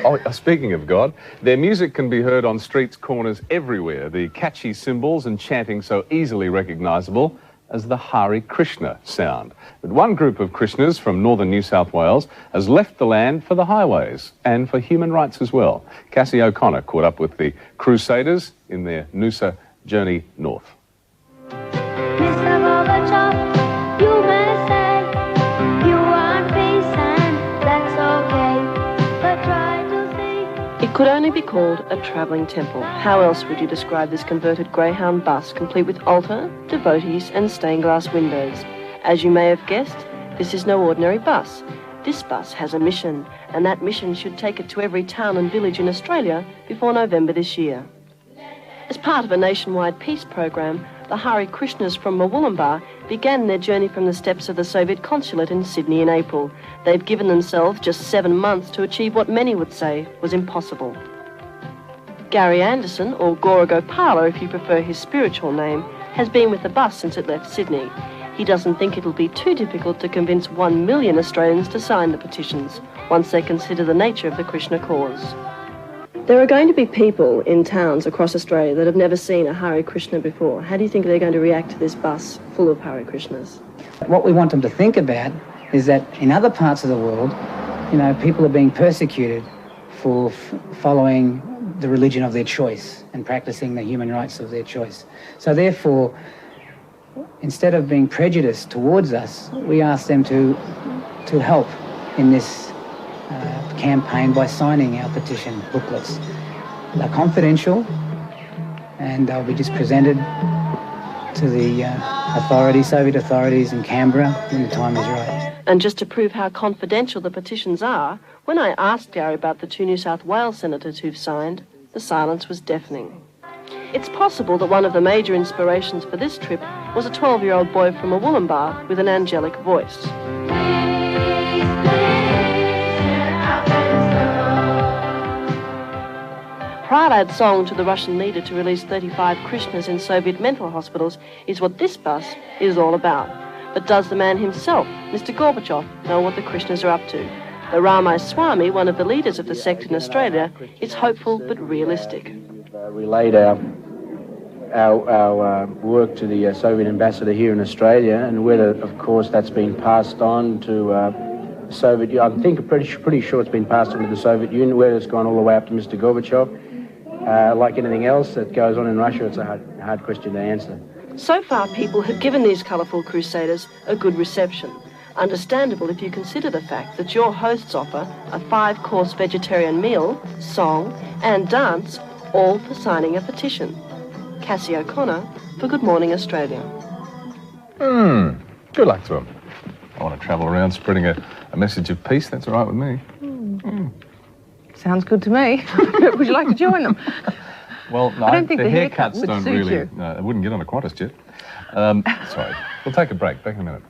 Oh, speaking of God, their music can be heard on streets, corners everywhere. The catchy cymbals and chanting so easily recognisable as the Hare Krishna sound. But one group of Krishnas from northern New South Wales has left the land for the highways and for human rights as well. Cassie O'Connor caught up with the Crusaders in their Noosa journey north. It could only be called a travelling temple. How else would you describe this converted Greyhound bus, complete with altar, devotees and stained glass windows? As you may have guessed, this is no ordinary bus. This bus has a mission, and that mission should take it to every town and village in Australia before November this year. As part of a nationwide peace program, the Hare Krishnas from Murwillumbah began their journey from the steps of the Soviet consulate in Sydney in April. They've given themselves just 7 months to achieve what many would say was impossible. Gary Anderson, or Gora Gopala if you prefer his spiritual name, has been with the bus since it left Sydney. He doesn't think it'll be too difficult to convince 1 million Australians to sign the petitions, once they consider the nature of the Krishna cause. There are going to be people in towns across Australia that have never seen a Hare Krishna before. How do you think they're going to react to this bus full of Hare Krishnas? What we want them to think about is that in other parts of the world, people are being persecuted for following the religion of their choice and practicing the human rights of their choice. So therefore, instead of being prejudiced towards us, we ask them to help in this campaign by signing our petition booklets. They're confidential and they'll be just presented to the Soviet authorities in Canberra when the time is right. And just to prove how confidential the petitions are, when I asked Gary about the 2 New South Wales senators who've signed, the silence was deafening. It's possible that one of the major inspirations for this trip was a 12-year-old boy from Murwillumbah with an angelic voice. Prahlad song to the Russian leader to release 35 Krishnas in Soviet mental hospitals is what this bus is all about. But does the man himself, Mr. Gorbachev, know what the Krishnas are up to? The Ramaswamy, one of the leaders of the sect in Australia, is hopeful but realistic. We've relayed our work to the Soviet ambassador here in Australia, and whether, of course, that's been passed on to Soviet Union. I think pretty sure it's been passed on to the Soviet Union, whether it's gone all the way up to Mr. Gorbachev. Like anything else that goes on in Russia, it's a hard question to answer. So far, people have given these colourful crusaders a good reception. Understandable if you consider the fact that your hosts offer a 5-course vegetarian meal, song and dance, all for signing a petition. Cassie O'Connor for Good Morning Australia. Good luck to them. I want to travel around spreading a message of peace. That's all right with me. Sounds good to me. Would you like to join them? Well, no, I don't think the the haircuts would don't suit really... you. No, they wouldn't get on a Qantas jet. Sorry. We'll take a break. Back in a minute.